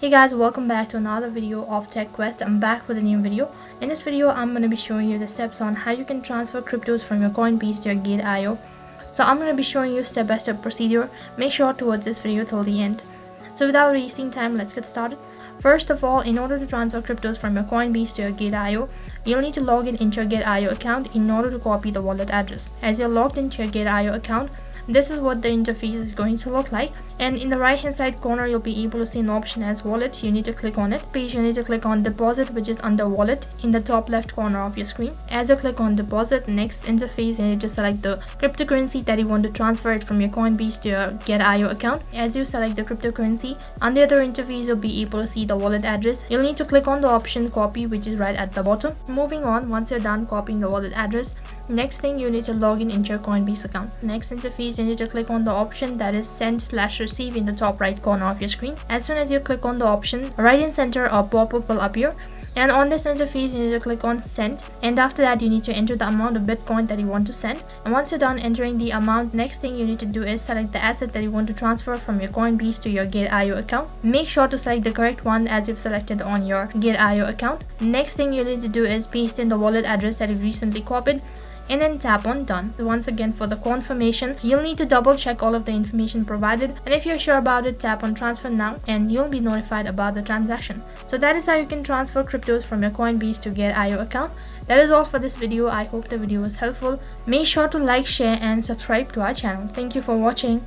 Hey guys, welcome back to another video of Tech Quest. I'm back with a new video. In this video, I'm going to be showing you the steps on how you can transfer cryptos from your Coinbase to your Gate.io. So I'm going to be showing you step-by-step procedure. Make sure to watch this video till the end. So without wasting time, let's get started. First of all, in order to transfer cryptos from your Coinbase to your Gate.io, you'll need to log in into your Gate.io account in order to copy the wallet address. As you're logged into your Gate.io account, this is what the interface is going to look like, and in the right hand side corner you'll be able to see an option as wallet. You need to click on it. Please, you need to click on deposit, which is under wallet in the top left corner of your screen. As you click on deposit, next interface you need to select the cryptocurrency that you want to transfer it from your Coinbase to your Gate.io account. As you select the cryptocurrency, on the other interface you'll be able to see the wallet address. You'll need to click on the option copy, which is right at the bottom. Moving on, once you're done copying the wallet address, next thing you need to log in into your Coinbase account. Next interface, you need to click on the option that is send/receive in the top right corner of your screen. As soon as you click on the option, right in center a pop-up will appear, and on this interface you need to click on send, and after that you need to enter the amount of Bitcoin that you want to send. And once you're done entering the amount, next thing you need to do is select the asset that you want to transfer from your Coinbase to your Gate.io account. Make sure to select the correct one as you've selected on your Gate.io account. Next thing you need to do is paste in the wallet address that you've recently copied, and then tap on done. Once again, for the confirmation, you'll need to double check all of the information provided, and if you're sure about it, tap on transfer now and you'll be notified about the transaction. So that is how you can transfer cryptos from your Coinbase to Gate.io account. That is all for this video. I hope the video was helpful. Make sure to like, share and subscribe to our channel. Thank you for watching.